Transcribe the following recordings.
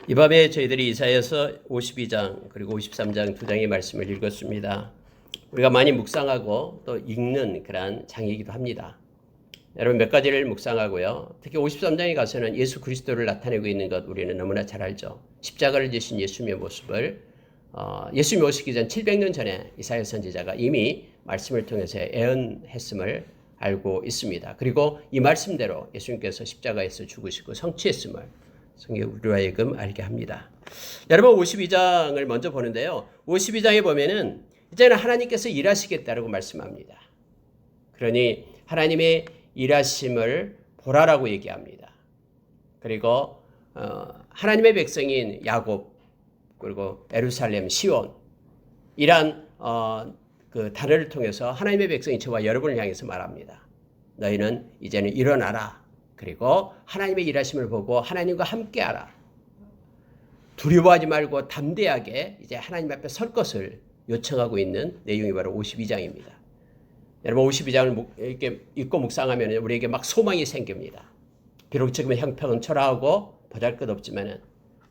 이 밤에 저희들이 이사야서 52장 그리고 53장 두 장의 말씀을 읽었습니다. 우리가 많이 묵상하고 또 읽는 그런 장이기도 합니다. 여러분 몇 가지를 묵상하고요. 특히 53장에 가서는 예수 그리스도를 나타내고 있는 것 우리는 너무나 잘 알죠. 십자가를 지신 예수님의 모습을 예수님이 오시기 전 700년 전에 이사야 선지자가 이미 말씀을 통해서 예언했음을 알고 있습니다. 그리고 이 말씀대로 예수님께서 십자가에서 죽으시고 성취했음을 성경 우리로 하여금 알게 합니다. 여러분 52장을 먼저 보는데요. 52장에 보면은 이제는 하나님께서 일하시겠다라고 말씀합니다. 그러니 하나님의 일하심을 보라라고 얘기합니다. 그리고 하나님의 백성인 야곱 그리고 예루살렘 시온 이란 그 단어를 통해서 하나님의 백성인 저와 여러분을 향해서 말합니다. 너희는 이제는 일어나라. 그리고 하나님의 일하심을 보고 하나님과 함께하라. 두려워하지 말고 담대하게 이제 하나님 앞에 설 것을 요청하고 있는 내용이 바로 52장입니다. 여러분 52장을 이렇게 읽고 묵상하면 우리에게 막 소망이 생깁니다. 비록 지금의 형편은 초라하고 보잘것없지만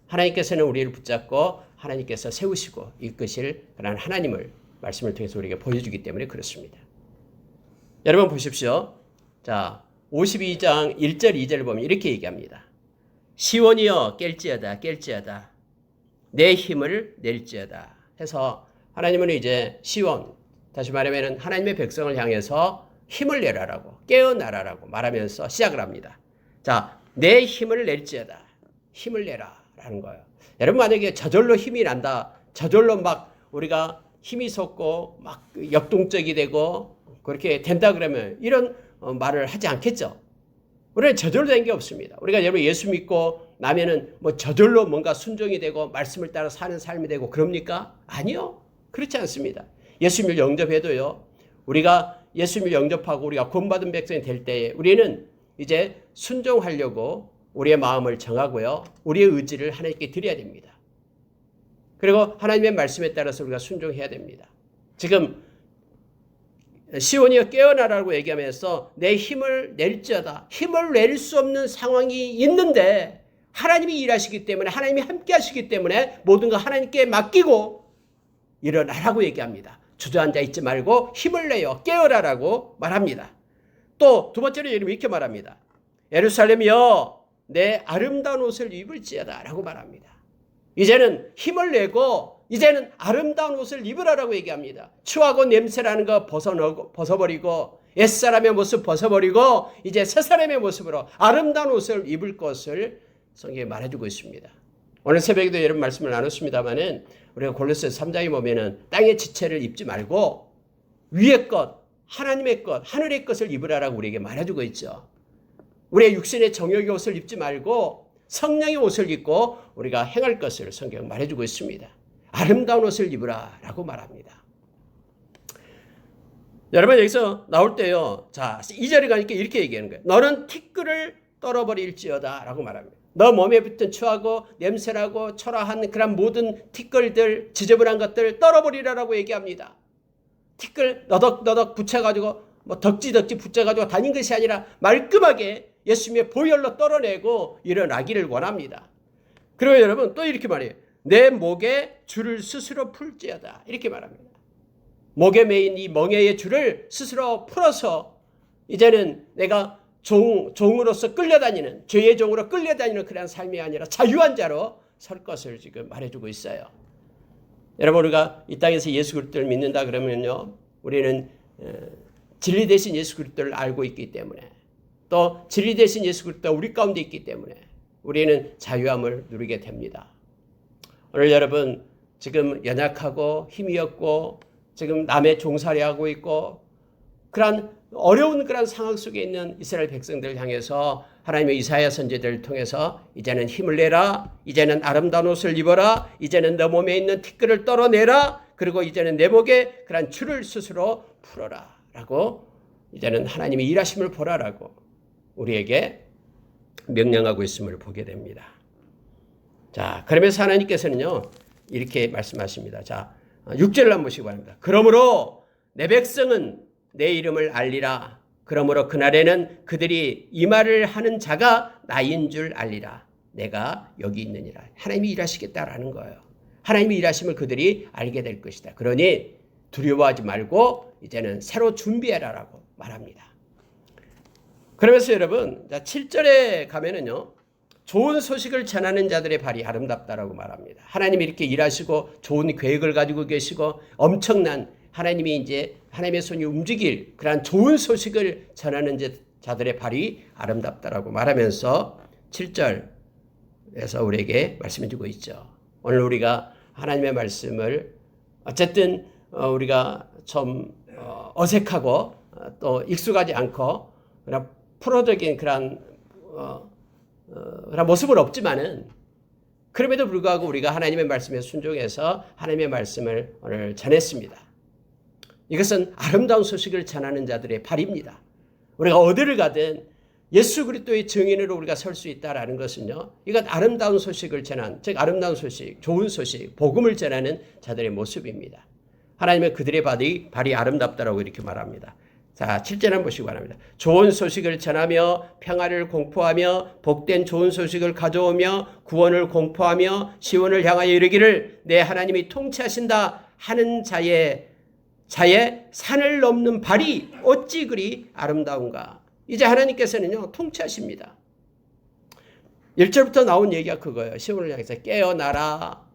하나님께서는 우리를 붙잡고 하나님께서 세우시고 이끄실 그런 하나님을 말씀을 통해서 우리에게 보여주기 때문에 그렇습니다. 여러분 보십시오. 자 52장 1절 2절을 보면 이렇게 얘기합니다. 시온이여 깰지어다 깰지어다 내 힘을 낼지어다 해서 하나님은 이제 시온 다시 말하면 하나님의 백성을 향해서 힘을 내라라고 깨어나라라고 말하면서 시작을 합니다. 자, 내 힘을 낼지어다 힘을 내라라는 거예요. 여러분 만약에 저절로 힘이 난다 저절로 막 우리가 힘이 솟고 막 역동적이 되고 그렇게 된다 그러면 이런 말을 하지 않겠죠. 우리는 저절로 된 게 없습니다. 우리가 여러분 예수 믿고 나면은 뭐 저절로 뭔가 순종이 되고 말씀을 따라 사는 삶이 되고 그럽니까? 아니요. 그렇지 않습니다. 예수님을 영접해도요. 우리가 예수님을 영접하고 우리가 구원받은 백성이 될 때에 우리는 이제 순종하려고 우리의 마음을 정하고요. 우리의 의지를 하나님께 드려야 됩니다. 그리고 하나님의 말씀에 따라서 우리가 순종해야 됩니다. 지금 시온이여 깨어나라고 얘기하면서 내 힘을 낼지어다. 힘을 낼 수 없는 상황이 있는데 하나님이 일하시기 때문에 하나님이 함께 하시기 때문에 모든 거 하나님께 맡기고 일어나라고 얘기합니다. 주저앉아 있지 말고 힘을 내요. 깨어라라고 말합니다. 또 두 번째로 이렇게 말합니다. 예루살렘이여 내 아름다운 옷을 입을지어다 라고 말합니다. 이제는 힘을 내고 이제는 아름다운 옷을 입으라라고 얘기합니다. 추하고 냄새라는 거 벗어버리고 옛사람의 모습 벗어버리고 이제 새사람의 모습으로 아름다운 옷을 입을 것을 성경에 말해주고 있습니다. 오늘 새벽에도 이런 말씀을 나눴습니다마는 우리가 골로새서 3장에 보면은 땅의 지체를 입지 말고 위의 것, 하나님의 것, 하늘의 것을 입으라라고 우리에게 말해주고 있죠. 우리의 육신의 정욕의 옷을 입지 말고 성령의 옷을 입고 우리가 행할 것을 성경 말해주고 있습니다. 아름다운 옷을 입으라라고 말합니다. 여러분 여기서 나올 때요. 자 2절에 가니까 이렇게 얘기하는 거예요. 너는 티끌을 떨어버릴지어다 라고 말합니다. 너 몸에 붙은 추하고 냄새나고 초라한 그런 모든 티끌들 지저분한 것들 떨어버리라라고 얘기합니다. 티끌 너덕너덕 붙여가지고 뭐 덕지 붙여가지고 다닌 것이 아니라 말끔하게 예수님의 보혈로 떨어내고 일어나기를 원합니다. 그리고 여러분 또 이렇게 말해요. 내 목에 줄을 스스로 풀지어다 이렇게 말합니다. 목에 매인 이 멍에의 줄을 스스로 풀어서 이제는 내가 종으로서 끌려다니는 죄의 종으로 끌려다니는 그런 삶이 아니라 자유한 자로 설 것을 지금 말해주고 있어요. 여러분 우리가 이 땅에서 예수 그리스도를 믿는다 그러면요. 우리는 진리 대신 예수 그리스도를 알고 있기 때문에 또 진리 대신 예수 그리스도가 우리 가운데 있기 때문에 우리는 자유함을 누리게 됩니다. 오늘 여러분 지금 연약하고 힘이 없고 지금 남의 종살이하고 있고 그런 어려운 그런 상황 속에 있는 이스라엘 백성들을 향해서 하나님의 이사야 선지자를 통해서 이제는 힘을 내라. 이제는 아름다운 옷을 입어라. 이제는 너 몸에 있는 티끌을 떨어내라. 그리고 이제는 내 목에 그런 줄을 스스로 풀어라. 라고 이제는 하나님의 일하심을 보라라고 우리에게 명령하고 있음을 보게 됩니다. 자, 그러면서 하나님께서는요, 이렇게 말씀하십니다. 자, 6절을 한번 보시기 바랍니다. 그러므로 내 백성은 내 이름을 알리라. 그러므로 그날에는 그들이 이 말을 하는 자가 나인 줄 알리라. 내가 여기 있느니라. 하나님이 일하시겠다라는 거예요. 하나님이 일하심을 그들이 알게 될 것이다. 그러니 두려워하지 말고 이제는 새로 준비해라라고 말합니다. 그러면서 여러분 7절에 가면은요. 좋은 소식을 전하는 자들의 발이 아름답다라고 말합니다. 하나님이 이렇게 일하시고 좋은 계획을 가지고 계시고 엄청난 하나님이 이제 하나님의 손이 움직일 그러한 좋은 소식을 전하는 자들의 발이 아름답다라고 말하면서 7절에서 우리에게 말씀해 주고 있죠. 오늘 우리가 하나님의 말씀을 어쨌든 우리가 좀 어색하고 또 익숙하지 않고 그런 프로적인 그런 모습은 없지만은 그럼에도 불구하고 우리가 하나님의 말씀에 순종해서 하나님의 말씀을 오늘 전했습니다. 이것은 아름다운 소식을 전하는 자들의 발입니다. 우리가 어디를 가든 예수 그리스도의 증인으로 우리가 설 수 있다라는 것은요. 이건 아름다운 소식을 전한, 즉 아름다운 소식, 좋은 소식, 복음을 전하는 자들의 모습입니다. 하나님은 그들의 발이 아름답다라고 이렇게 말합니다. 자, 7절 한번 보시기 바랍니다. 좋은 소식을 전하며 평화를 공포하며 복된 좋은 소식을 가져오며 구원을 공포하며 시온을 향하여 이르기를 내 하나님이 통치하신다 하는 자의 산을 넘는 발이 어찌 그리 아름다운가. 이제 하나님께서는요 통치하십니다. 1절부터 나온 얘기가 그거예요. 시온을 향해서 깨어나라.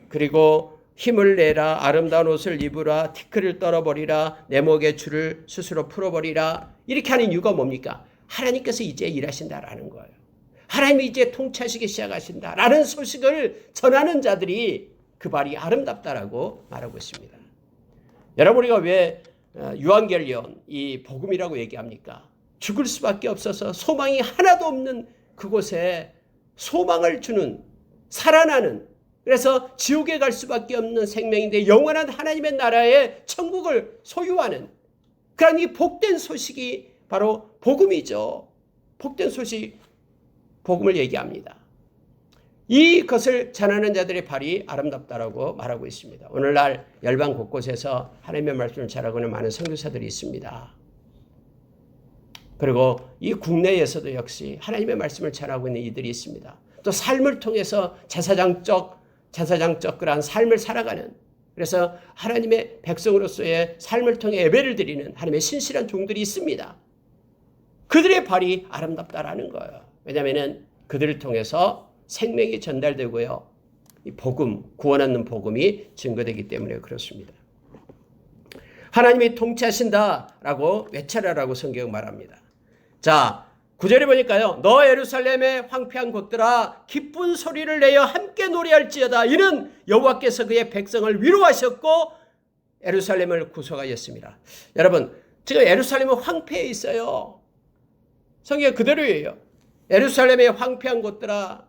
그리고 힘을 내라. 아름다운 옷을 입으라. 티끌을 떨어버리라. 내 목의 줄을 스스로 풀어버리라. 이렇게 하는 이유가 뭡니까? 하나님께서 이제 일하신다라는 거예요. 하나님이 이제 통치하시기 시작하신다라는 소식을 전하는 자들이 그 발이 아름답다라고 말하고 있습니다. 여러분 우리가 왜 유한결론 이 복음이라고 얘기합니까? 죽을 수밖에 없어서 소망이 하나도 없는 그곳에 소망을 주는 살아나는 그래서 지옥에 갈 수밖에 없는 생명인데 영원한 하나님의 나라의 천국을 소유하는 그런 이 복된 소식이 바로 복음이죠. 복된 소식 복음을 얘기합니다. 이것을 전하는 자들의 발이 아름답다라고 말하고 있습니다. 오늘날 열방 곳곳에서 하나님의 말씀을 전하고 있는 많은 선교사들이 있습니다. 그리고 이 국내에서도 역시 하나님의 말씀을 전하고 있는 이들이 있습니다. 또 삶을 통해서 제사장적 그러한 삶을 살아가는 그래서 하나님의 백성으로서의 삶을 통해 예배를 드리는 하나님의 신실한 종들이 있습니다. 그들의 발이 아름답다라는 거예요. 왜냐하면 그들을 통해서 생명이 전달되고요. 이 복음, 구원 얻는 복음이 증거되기 때문에 그렇습니다. 하나님이 통치하신다라고 외쳐라라고 성경 말합니다. 자, 9절에 보니까요. 너 예루살렘의 황폐한 곳들아 기쁜 소리를 내어 함께 노래할지어다. 이는 여호와께서 그의 백성을 위로하셨고 예루살렘을 구속하였습니다. 여러분, 지금 예루살렘은 황폐해 있어요. 성경 그대로예요. 예루살렘의 황폐한 곳들아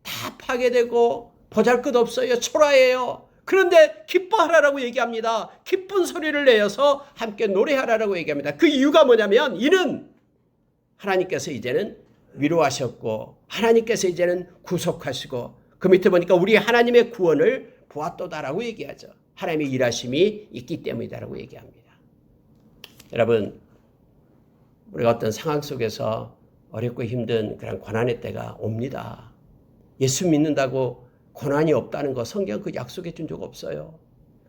다 파괴되고 보잘것없어요. 초라해요. 그런데 기뻐하라라고 얘기합니다. 기쁜 소리를 내어서 함께 노래하라라고 얘기합니다. 그 이유가 뭐냐면 이는 하나님께서 이제는 위로하셨고 하나님께서 이제는 구속하시고 그 밑에 보니까 우리 하나님의 구원을 보았도다라고 얘기하죠. 하나님의 일하심이 있기 때문이다라고 얘기합니다. 여러분 우리가 어떤 상황 속에서 어렵고 힘든 그런 고난의 때가 옵니다. 예수 믿는다고 고난이 없다는 거 성경 그 약속해 준 적 없어요.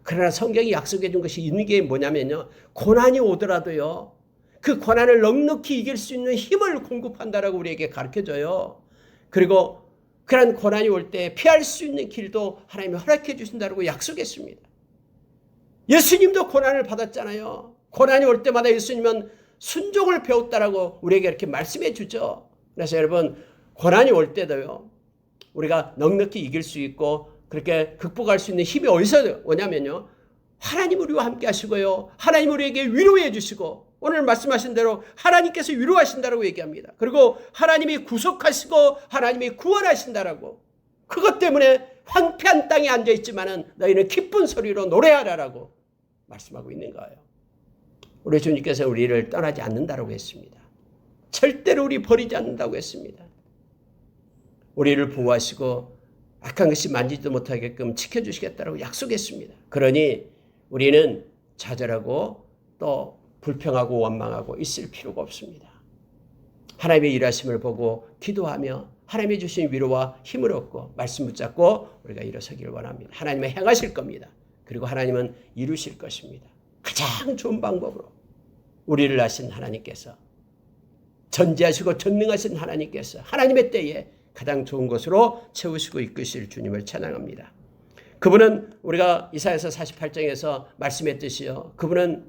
그러나 성경이 약속해 준 것이 있는 게 뭐냐면요. 고난이 오더라도요. 그 고난을 넉넉히 이길 수 있는 힘을 공급한다라고 우리에게 가르쳐줘요. 그리고 그런 고난이 올 때 피할 수 있는 길도 하나님이 허락해 주신다고 약속했습니다. 예수님도 고난을 받았잖아요. 고난이 올 때마다 예수님은 순종을 배웠다라고 우리에게 이렇게 말씀해 주죠. 그래서 여러분 고난이 올 때도요. 우리가 넉넉히 이길 수 있고 그렇게 극복할 수 있는 힘이 어디서 오냐면요. 하나님 우리와 함께 하시고요. 하나님 우리에게 위로해 주시고 오늘 말씀하신 대로 하나님께서 위로하신다라고 얘기합니다. 그리고 하나님이 구속하시고 하나님이 구원하신다라고 그것 때문에 황폐한 땅에 앉아있지만은 너희는 기쁜 소리로 노래하라라고 말씀하고 있는 거예요. 우리 주님께서 우리를 떠나지 않는다라고 했습니다. 절대로 우리 버리지 않는다고 했습니다. 우리를 보호하시고 악한 것이 만지지도 못하게끔 지켜주시겠다라고 약속했습니다. 그러니 우리는 좌절하고 또 불평하고 원망하고 있을 필요가 없습니다. 하나님의 일하심을 보고 기도하며 하나님이 주신 위로와 힘을 얻고 말씀 붙잡고 우리가 일어서기를 원합니다. 하나님은 행하실 겁니다. 그리고 하나님은 이루실 것입니다. 가장 좋은 방법으로 우리를 아신 하나님께서, 전지하시고 전능하신 하나님께서 하나님의 때에 가장 좋은 것으로 채우시고 이끄실 주님을 찬양합니다. 그분은 우리가 이사야서 48장에서 말씀했듯이요, 그분은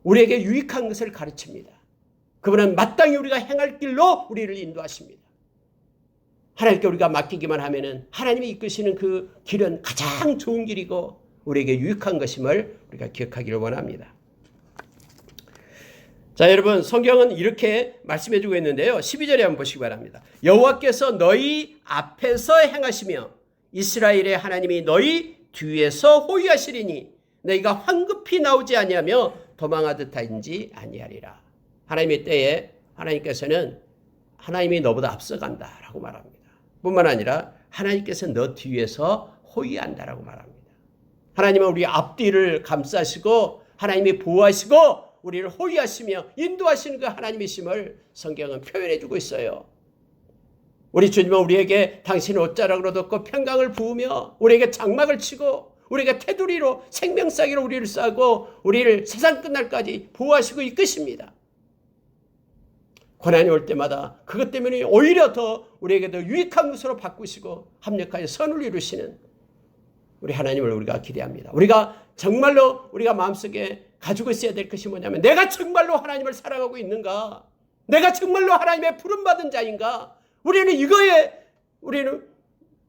우리에게 유익한 것을 가르칩니다. 그분은 마땅히 우리가 행할 길로 우리를 인도하십니다. 하나님께 우리가 맡기기만 하면은 하나님이 이끄시는 그 길은 가장 좋은 길이고 우리에게 유익한 것임을 우리가 기억하기를 원합니다. 자, 여러분, 성경은 이렇게 말씀해 주고 있는데요. 12절에 한번 보시기 바랍니다. 여호와께서 너희 앞에서 행하시며 이스라엘의 하나님이 너희 뒤에서 호위하시리니 너희가 황급히 나오지 아니하며 도망하듯 하인지 아니하리라. 하나님의 때에 하나님께서는 하나님이 너보다 앞서간다라고 말합니다. 뿐만 아니라 하나님께서 너 뒤에서 호위한다라고 말합니다. 하나님은 우리 앞뒤를 감싸시고 하나님이 보호하시고 우리를 호위하시며 인도하시는 그 하나님이심을 성경은 표현해 주고 있어요. 우리 주님은 우리에게 당신의 옷자락으로 덮고 평강을 부으며 우리에게 장막을 치고 우리가 테두리로 생명싸기로 우리를 싸고 우리를 세상 끝날까지 보호하시고 이끄십니다. 고난이 올 때마다 그것 때문에 오히려 더 우리에게 더 유익한 것으로 바꾸시고 합력하여 선을 이루시는 우리 하나님을 우리가 기대합니다. 우리가 정말로 우리가 마음속에 가지고 있어야 될 것이 뭐냐면, 내가 정말로 하나님을 사랑하고 있는가? 내가 정말로 하나님의 부름받은 자인가? 우리는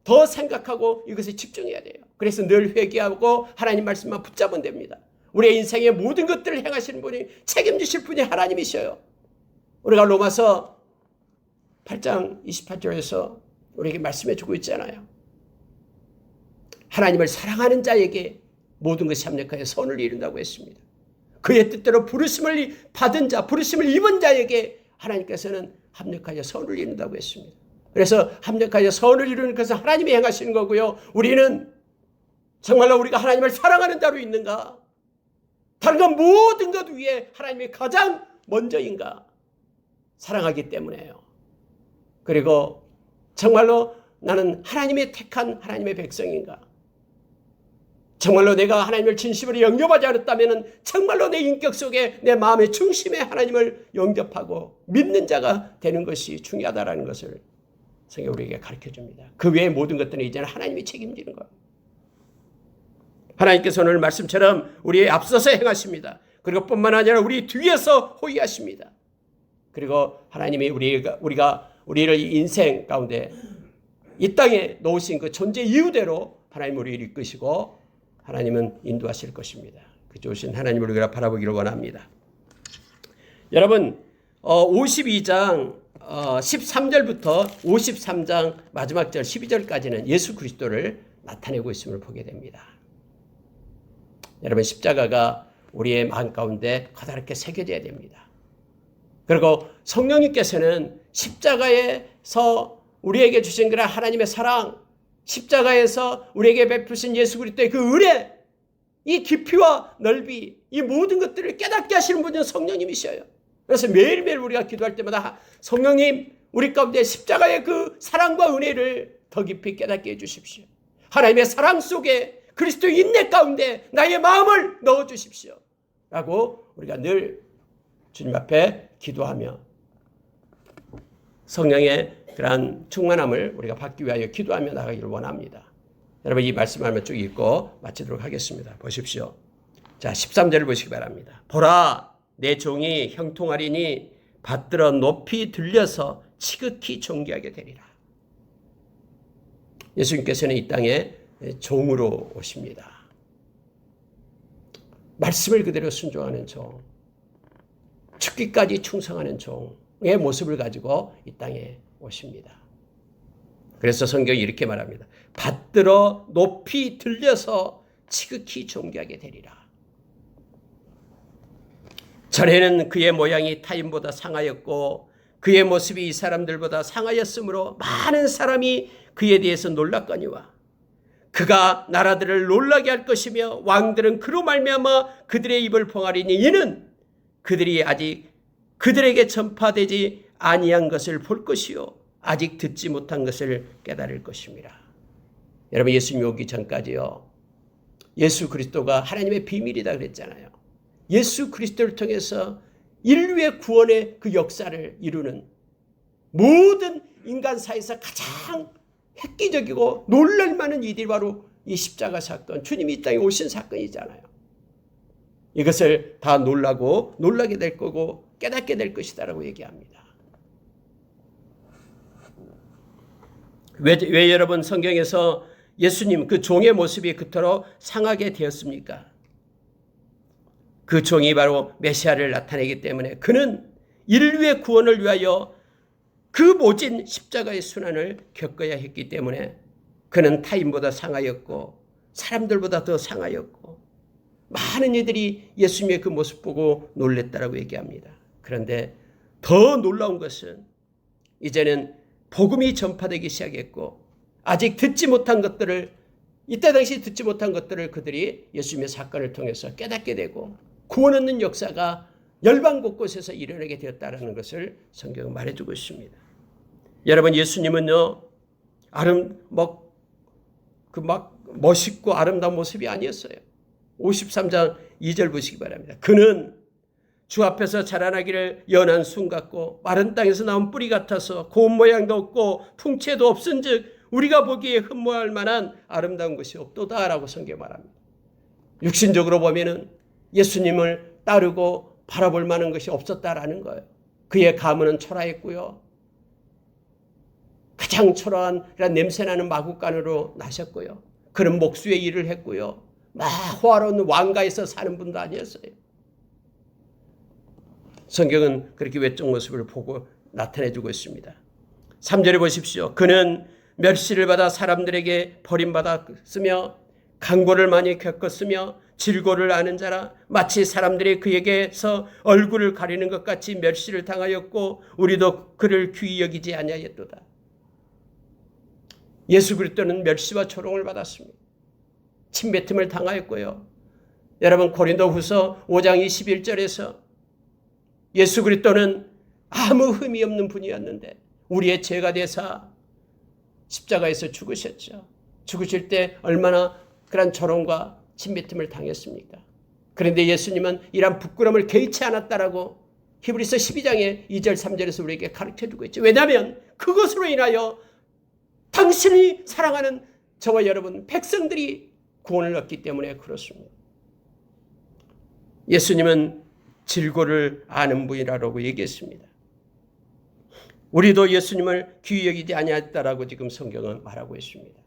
더 생각하고 이것에 집중해야 돼요. 그래서 늘 회개하고 하나님 말씀만 붙잡으면 됩니다. 우리의 인생의 모든 것들을 행하시는 분이, 책임지실 분이 하나님이셔요. 우리가 로마서 8장 28절에서 우리에게 말씀해 주고 있잖아요. 하나님을 사랑하는 자에게 모든 것이 합력하여 선을 이룬다고 했습니다. 그의 뜻대로 부르심을 받은 자, 부르심을 입은 자에게 하나님께서는 합력하여 선을 이룬다고 했습니다. 그래서 합력하여 선을 이루는 것은 하나님이 행하시는 거고요. 우리는 정말로 우리가 하나님을 사랑하는 자로 있는가? 다른 것 모든 것 위에 하나님이 가장 먼저인가? 사랑하기 때문에요. 그리고 정말로 나는 하나님의 택한 하나님의 백성인가? 정말로 내가 하나님을 진심으로 영접하지 않았다면 정말로 내 인격 속에 내 마음의 중심에 하나님을 영접하고 믿는 자가 되는 것이 중요하다는 것을 성경이 우리에게 가르쳐줍니다. 그 외의 모든 것들은 이제는 하나님이 책임지는 거예요. 하나님께서 오늘 말씀처럼 우리의 앞서서 행하십니다. 그리고 뿐만 아니라 우리 뒤에서 호위하십니다. 그리고 하나님이 우리를 인생 가운데 이 땅에 놓으신 그 존재 이유대로 하나님 우리를 이끄시고 하나님은 인도하실 것입니다. 그 좋으신 하나님을 우리가 바라보기를 원합니다. 여러분, 52장 13절부터 53장 마지막 절 12절까지는 예수 그리스도를 나타내고 있음을 보게 됩니다. 여러분, 십자가가 우리의 마음 가운데 커다랗게 새겨져야 됩니다. 그리고 성령님께서는 십자가에서 우리에게 주신 그런 하나님의 사랑, 십자가에서 우리에게 베푸신 예수 그리스도의 그 은혜, 이 깊이와 넓이, 이 모든 것들을 깨닫게 하시는 분은 성령님이셔요. 그래서 매일매일 우리가 기도할 때마다 성령님, 우리 가운데 십자가의 그 사랑과 은혜를 더 깊이 깨닫게 해주십시오. 하나님의 사랑 속에 그리스도의 인내 가운데 나의 마음을 넣어주십시오. 라고 우리가 늘 주님 앞에 기도하며 성령의 그러한 충만함을 우리가 받기 위하여 기도하며 나가기를 원합니다. 여러분, 이 말씀을 한번 쭉 읽고 마치도록 하겠습니다. 보십시오. 자, 13절을 보시기 바랍니다. 보라, 내 종이 형통하리니 받들어 높이 들려서 지극히 존귀하게 되리라. 예수님께서는 이 땅에 종으로 오십니다. 말씀을 그대로 순종하는 종, 죽기까지 충성하는 종의 모습을 가지고 이 땅에 오십니다. 그래서 성경이 이렇게 말합니다. 받들어 높이 들려서 지극히 존귀하게 되리라. 전에는 그의 모양이 타인보다 상하였고 그의 모습이 이 사람들보다 상하였으므로 많은 사람이 그에 대해서 놀랐거니와 그가 나라들을 놀라게 할 것이며 왕들은 그로 말미암아 그들의 입을 봉하리니 이는 그들이 아직 그들에게 전파되지 아니한 것을 볼 것이요 아직 듣지 못한 것을 깨달을 것입니다. 여러분, 예수님 오기 전까지요, 예수 그리스도가 하나님의 비밀이다 그랬잖아요. 예수 그리스도를 통해서 인류의 구원의 그 역사를 이루는 모든 인간사에서 가장 획기적이고 놀랄만한 일이 바로 이 십자가 사건, 주님이 이 땅에 오신 사건이잖아요. 이것을 다 놀라게 될 거고 깨닫게 될 것이다라고 얘기합니다. 왜 여러분 성경에서 예수님 그 종의 모습이 그토록 상하게 되었습니까? 그 종이 바로 메시아를 나타내기 때문에 그는 인류의 구원을 위하여 그 모진 십자가의 순환을 겪어야 했기 때문에 그는 타인보다 상하였고 사람들보다 더 상하였고 많은 이들이 예수님의 그 모습 보고 놀랬다라고 얘기합니다. 그런데 더 놀라운 것은 이제는 복음이 전파되기 시작했고 아직 듣지 못한 것들을 이때 당시 듣지 못한 것들을 그들이 예수님의 사건을 통해서 깨닫게 되고 구원 얻는 역사가 열방 곳곳에서 일어나게 되었다는 것을 성경은 말해주고 있습니다. 여러분, 예수님은요 멋있고 아름다운 모습이 아니었어요. 53장 2절 보시기 바랍니다. 그는 주 앞에서 자라나기를 연한 순 같고 마른 땅에서 나온 뿌리 같아서 고운 모양도 없고 풍채도 없은즉 우리가 보기에 흠모할 만한 아름다운 것이 없도다라고 성경 말합니다. 육신적으로 보면은 예수님을 따르고 바라볼 만한 것이 없었다라는 거예요. 그의 가문은 초라했고요. 가장 초라한 냄새나는 마구간으로 나셨고요. 그는 목수의 일을 했고요. 호화로운 왕가에서 사는 분도 아니었어요. 성경은 그렇게 외적 모습을 보고 나타내주고 있습니다. 3절에 보십시오. 그는 멸시를 받아 사람들에게 버림받았으며 강고를 많이 겪었으며 질고를 아는 자라 마치 사람들이 그에게서 얼굴을 가리는 것 같이 멸시를 당하였고 우리도 그를 귀히 여기지 아니하였도다. 예수 그리스도는 멸시와 조롱을 받았습니다. 침뱉음을 당하였고요. 여러분, 고린도후서 5장 21절에서 예수 그리스도는 아무 흠이 없는 분이었는데 우리의 죄가 되사 십자가에서 죽으셨죠. 죽으실 때 얼마나 그런 조롱과 침뱉음을 당했습니까? 그런데 예수님은 이런 부끄러움을 개의치 않았다라고 히브리서 12장의 2절 3절에서 우리에게 가르쳐주고 있죠. 왜냐하면 그것으로 인하여 당신이 사랑하는 저와 여러분 백성들이 구원을 얻기 때문에 그렇습니다. 예수님은 질고를 아는 분이라고 얘기했습니다. 우리도 예수님을 귀히 여기지 아니하였다라고 지금 성경은 말하고 있습니다.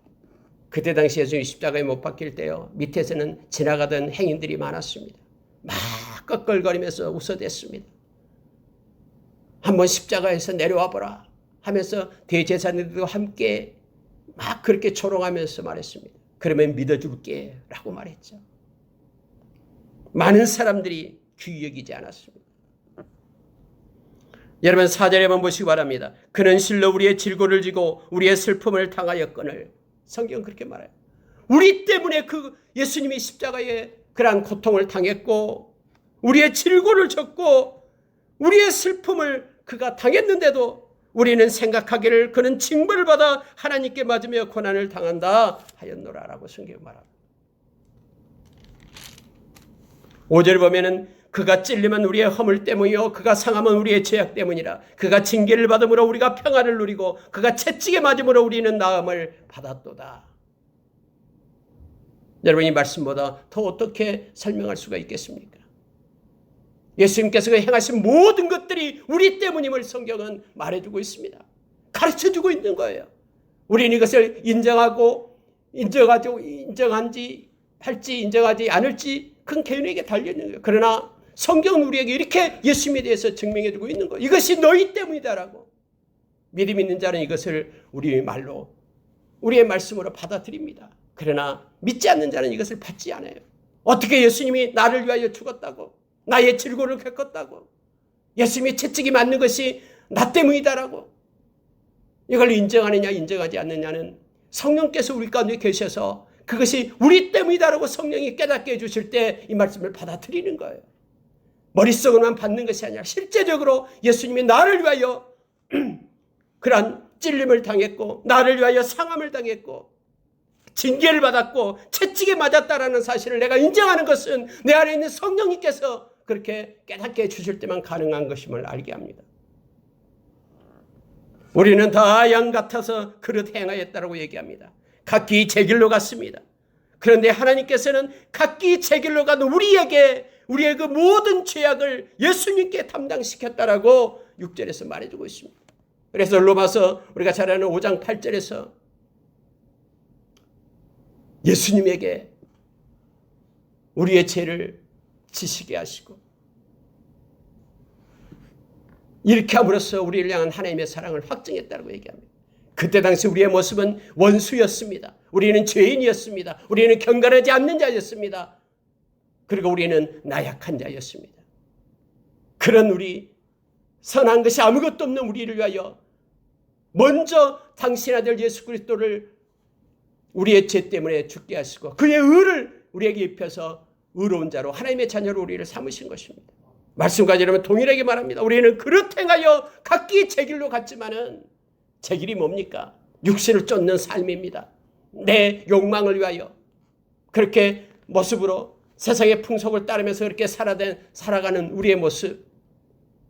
그때 당시 예수님이 십자가에 못 박힐 때요, 밑에서는 지나가던 행인들이 많았습니다. 막 껄껄거리면서 웃어댔습니다. 한번 십자가에서 내려와 보라 하면서 대제사장들과 함께 막 그렇게 조롱하면서 말했습니다. 그러면 믿어줄게 라고 말했죠. 많은 사람들이 귀히 여기지 않았습니다. 여러분, 4절에만 보시기 바랍니다. 그는 실로 우리의 질고를 지고 우리의 슬픔을 당하였거늘. 성경은 그렇게 말해요. 우리 때문에 그 예수님이 십자가에 그러한 고통을 당했고 우리의 질고를 졌고 우리의 슬픔을 그가 당했는데도 우리는 생각하기를 그는 징벌을 받아 하나님께 맞으며 고난을 당한다 하였노라라고 성경이 말합니다. 5절 보면은 그가 찔림은 우리의 허물 때문이요 그가 상함은 우리의 죄악 때문이라. 그가 징계를 받음으로 우리가 평안을 누리고 그가 채찍에 맞음으로 우리는 나음을 받았도다. 여러분, 이 말씀보다 더 어떻게 설명할 수가 있겠습니까? 예수님께서 행하신 모든 것들이 우리 때문임을 성경은 말해주고 있습니다. 가르쳐주고 있는 거예요. 우리는 이것을 인정한지 할지 인정하지 않을지 큰 개인에게 달려있는 거예요. 그러나 성경은 우리에게 이렇게 예수님에 대해서 증명해주고 있는 거예요. 이것이 너희 때문이다라고. 믿음 있는 자는 이것을 우리의 말로, 우리의 말씀으로 받아들입니다. 그러나 믿지 않는 자는 이것을 받지 않아요. 어떻게 예수님이 나를 위하여 죽었다고, 나의 질고를 겪었다고, 예수님이 채찍이 맞는 것이 나 때문이다라고 이걸 인정하느냐 인정하지 않느냐는 성령께서 우리 가운데 계셔서 그것이 우리 때문이다라고 성령이 깨닫게 해주실 때 이 말씀을 받아들이는 거예요. 머릿속으로만 받는 것이 아니라 실제적으로 예수님이 나를 위하여 그러한 찔림을 당했고 나를 위하여 상함을 당했고 징계를 받았고 채찍에 맞았다라는 사실을 내가 인정하는 것은 내 안에 있는 성령님께서 그렇게 깨닫게 해주실 때만 가능한 것임을 알게 합니다. 우리는 다 양 같아서 그릇 행하였다라고 얘기합니다. 각기 제 길로 갔습니다. 그런데 하나님께서는 각기 제 길로 간 우리에게 우리의 그 모든 죄악을 예수님께 담당시켰다라고 6절에서 말해주고 있습니다. 그래서 로마서 우리가 잘 아는 5장 8절에서 예수님에게 우리의 죄를 지시게 하시고 이렇게 함으로써 우리를 향한 하나님의 사랑을 확증했다고 얘기합니다. 그때 당시 우리의 모습은 원수였습니다. 우리는 죄인이었습니다. 우리는 경건하지 않는 자였습니다. 그리고 우리는 나약한 자였습니다. 그런 우리 선한 것이 아무것도 없는 우리를 위하여 먼저 당신 아들 예수 그리스도를 우리의 죄 때문에 죽게 하시고 그의 의를 우리에게 입혀서 의로운 자로 하나님의 자녀로 우리를 삼으신 것입니다. 말씀과 여러분 동일하게 말합니다. 우리는 그릇 행하여 각기 제 길로 갔지만은 제 길이 뭡니까? 육신을 쫓는 삶입니다. 내 욕망을 위하여 그렇게 모습으로 세상의 풍속을 따르면서 그렇게 살아가는 우리의 모습.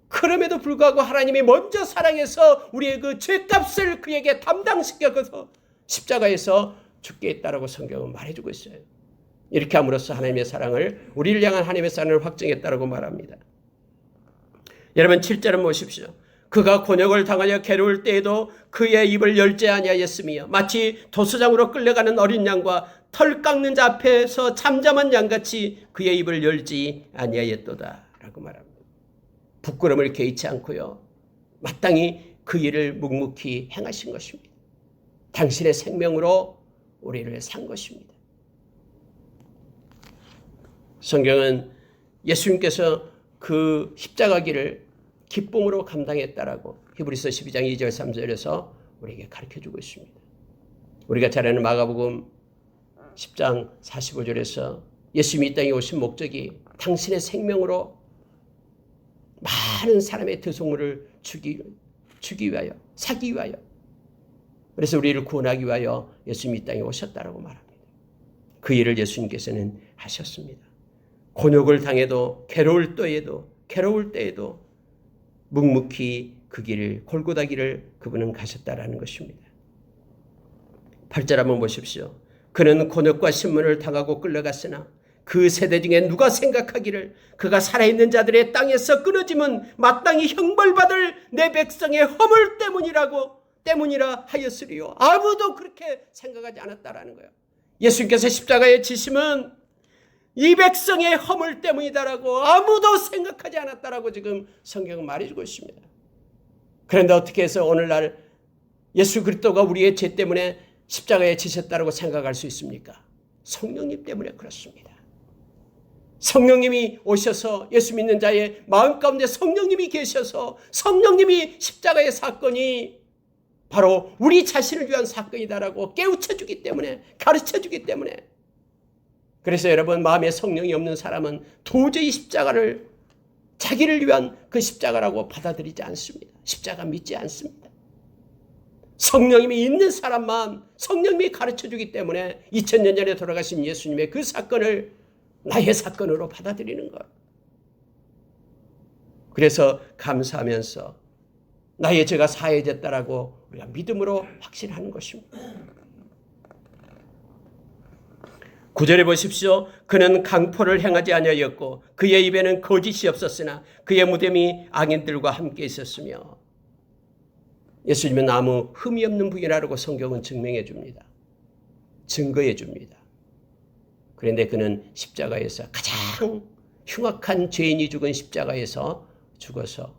그럼에도 불구하고 하나님이 먼저 사랑해서 우리의 그 죄값을 그에게 담당시켜서 십자가에서 죽게 했다라고 성경은 말해주고 있어요. 이렇게 함으로써 하나님의 사랑을 우리를 향한 하나님의 사랑을 확증했다라고 말합니다. 여러분 7절은 보십시오. 그가 곤욕을 당하여 괴로울 때에도 그의 입을 열지 아니하였으며 마치 도수장으로 끌려가는 어린 양과 털 깎는 자 앞에서 잠잠한 양같이 그의 입을 열지 아니하였도다 라고 말합니다. 부끄러움을 개의치 않고요. 마땅히 그 일을 묵묵히 행하신 것입니다. 당신의 생명으로 우리를 산 것입니다. 성경은 예수님께서 그 십자가 길을 기쁨으로 감당했다라고 히브리서 12장 2절 3절에서 우리에게 가르쳐주고 있습니다. 우리가 잘 아는 마가복음 10장 45절에서 예수님이 이 땅에 오신 목적이 당신의 생명으로 많은 사람의 드속물을 주기 위하여 사기 위하여 그래서 우리를 구원하기 위하여 예수님이 이 땅에 오셨다라고 말합니다. 그 일을 예수님께서는 하셨습니다. 곤욕을 당해도 괴로울 때에도 묵묵히 그 길을 골고다 길을 그분은 가셨다라는 것입니다. 8절 한번 보십시오. 그는 곤욕과 신문을 당하고 끌려갔으나 그 세대 중에 누가 생각하기를 그가 살아있는 자들의 땅에서 끊어짐은 마땅히 형벌받을 내 백성의 허물 때문이라 하였으리요. 아무도 그렇게 생각하지 않았다라는 거예요. 예수님께서 십자가에 지심은 이 백성의 허물 때문이다라고 아무도 생각하지 않았다라고 지금 성경은 말해주고 있습니다. 그런데 어떻게 해서 오늘날 예수 그리스도가 우리의 죄 때문에 십자가에 지셨다라고 생각할 수 있습니까? 성령님 때문에 그렇습니다. 성령님이 오셔서 예수 믿는 자의 마음 가운데 성령님이 계셔서 성령님이 십자가의 사건이 바로 우리 자신을 위한 사건이다라고 깨우쳐주기 때문에 가르쳐주기 때문에 그래서 여러분 마음에 성령이 없는 사람은 도저히 십자가를 자기를 위한 그 십자가라고 받아들이지 않습니다. 십자가 믿지 않습니다. 성령님이 있는 사람만 성령님이 가르쳐주기 때문에 2000년 전에 돌아가신 예수님의 그 사건을 나의 사건으로 받아들이는 것. 그래서 감사하면서 나의 죄가 사해졌다라고 우리가 믿음으로 확신하는 것입니다. 9절에 보십시오. 그는 강포를 행하지 아니하였고 그의 입에는 거짓이 없었으나 그의 무덤이 악인들과 함께 있었으며 예수님은 아무 흠이 없는 분이라고 성경은 증명해 줍니다. 증거해 줍니다. 그런데 그는 십자가에서 가장 흉악한 죄인이 죽은 십자가에서 죽어서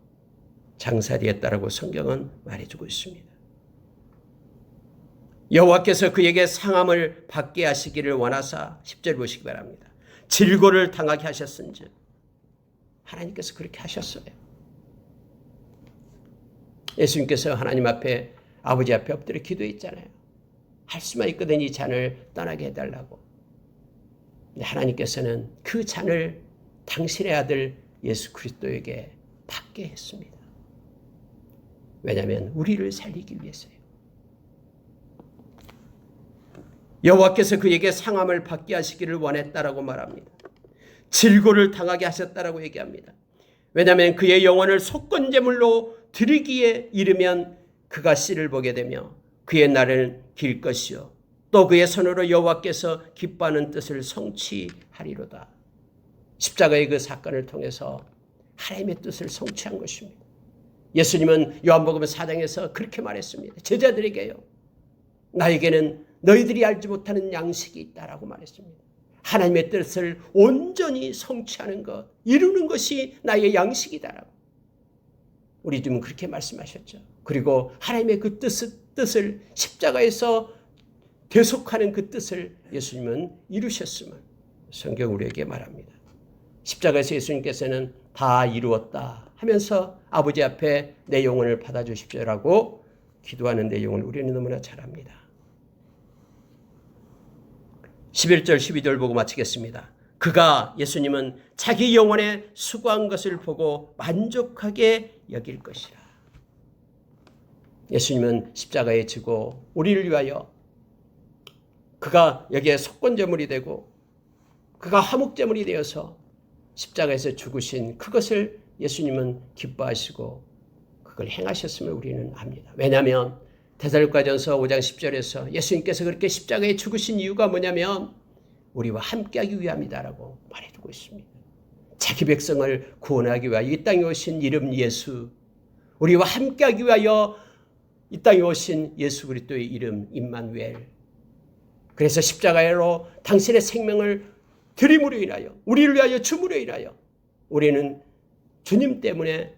장사되었다라고 성경은 말해주고 있습니다. 여호와께서 그에게 상함을 받게 하시기를 원하사 10절 보시기 바랍니다. 질고를 당하게 하셨은즉 하나님께서 그렇게 하셨어요. 예수님께서 하나님 앞에 아버지 앞에 엎드려 기도했잖아요. 할 수만 있거든 이 잔을 떠나게 해달라고. 근데 하나님께서는 그 잔을 당신의 아들 예수 그리스도에게 받게 했습니다. 왜냐하면 우리를 살리기 위해서요. 여호와께서 그에게 상함을 받게 하시기를 원했다라고 말합니다. 질고를 당하게 하셨다라고 얘기합니다. 왜냐하면 그의 영혼을 속건제물로 드리기에 이르면 그가 씨를 보게 되며 그의 날을 길 것이요 또 그의 손으로 여호와께서 기뻐하는 뜻을 성취하리로다. 십자가의 그 사건을 통해서 하나님의 뜻을 성취한 것입니다. 예수님은 요한복음 4장에서 그렇게 말했습니다. 제자들에게요. 나에게는 너희들이 알지 못하는 양식이 있다라고 말했습니다. 하나님의 뜻을 온전히 성취하는 것, 이루는 것이 나의 양식이다라고. 우리 주님은 그렇게 말씀하셨죠. 그리고 하나님의 그 뜻을 십자가에서 대속하는 그 뜻을 예수님은 이루셨음을 성경 우리에게 말합니다. 십자가에서 예수님께서는 다 이루었다 하면서 아버지 앞에 내 영혼을 받아주십시오라고 기도하는 내용을 우리는 너무나 잘 압니다. 11절 12절 보고 마치겠습니다. 그가 예수님은 자기 영혼에 수고한 것을 보고 만족하게 여길 것이라. 예수님은 십자가에 지고 우리를 위하여 그가 여기에 속건제물이 되고 그가 화목제물이 되어서 십자가에서 죽으신 그것을 예수님은 기뻐하시고 그걸 행하셨음을 우리는 압니다. 왜냐하면 데살로니가전서 5장 10절에서 예수님께서 그렇게 십자가에 죽으신 이유가 뭐냐면 우리와 함께하기 위함이다라고 말해두고 있습니다. 자기 백성을 구원하기 위하여 이 땅에 오신 이름 예수, 우리와 함께하기 위하여 이 땅에 오신 예수 그리스도의 이름 임마누엘. 그래서 십자가로 당신의 생명을 드림으로 인하여 우리를 위하여 줌으로 인하여 우리는 주님 때문에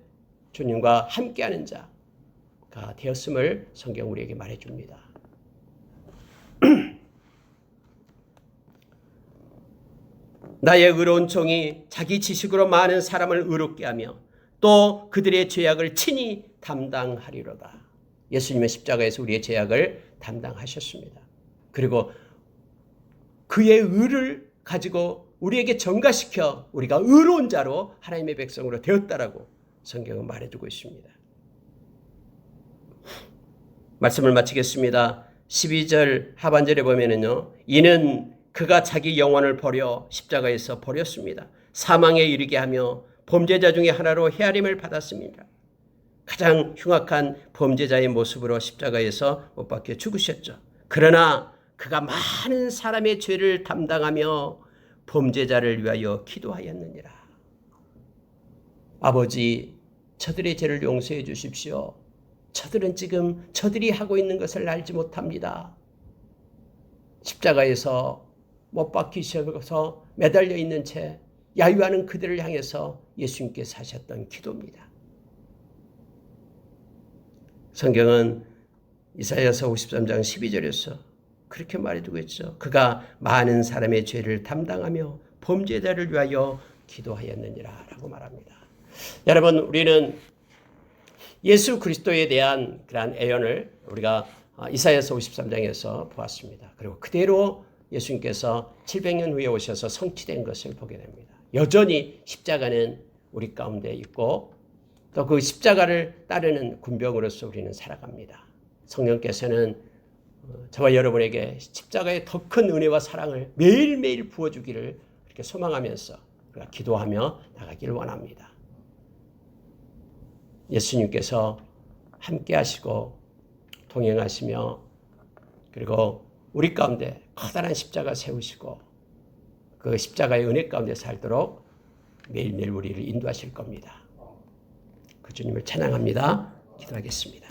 주님과 함께하는 자가 되었음을 성경 우리에게 말해줍니다. 나의 의로운 종이 자기 지식으로 많은 사람을 의롭게 하며 또 그들의 죄악을 친히 담당하리로다. 예수님의 십자가에서 우리의 죄악을 담당하셨습니다. 그리고 그의 의를 가지고 우리에게 전가시켜 우리가 의로운 자로 하나님의 백성으로 되었다라고 성경은 말해주고 있습니다. 말씀을 마치겠습니다. 12절 하반절에 보면은요, 이는 그가 자기 영혼을 버려 십자가에서 버렸습니다. 사망에 이르게 하며 범죄자 중에 하나로 헤아림을 받았습니다. 가장 흉악한 범죄자의 모습으로 십자가에서 못 박혀 죽으셨죠. 그러나 그가 많은 사람의 죄를 담당하며 범죄자를 위하여 기도하였느니라. 아버지, 저들의 죄를 용서해 주십시오. 저들은 지금 저들이 하고 있는 것을 알지 못합니다. 십자가에서 못 박히셔서 매달려 있는 채 야유하는 그들을 향해서 예수님께서 하셨던 기도입니다. 성경은 이사야서 53장 12절에서 그렇게 말해두고 있죠. 그가 많은 사람의 죄를 담당하며 범죄자를 위하여 기도하였느니라 라고 말합니다. 여러분, 우리는 예수 그리스도에 대한 그러한 애언을 우리가 이사야서 53장에서 보았습니다. 그리고 그대로 예수님께서 700년 후에 오셔서 성취된 것을 보게 됩니다. 여전히 십자가는 우리 가운데 있고 또 그 십자가를 따르는 군병으로서 우리는 살아갑니다. 성령께서는 저와 여러분에게 십자가의 더 큰 은혜와 사랑을 매일매일 부어주기를 그렇게 소망하면서 우리가 기도하며 나가기를 원합니다. 예수님께서 함께 하시고 동행하시며 그리고 우리 가운데 커다란 십자가 세우시고 그 십자가의 은혜 가운데 살도록 매일매일 우리를 인도하실 겁니다. 그 주님을 찬양합니다. 기도하겠습니다.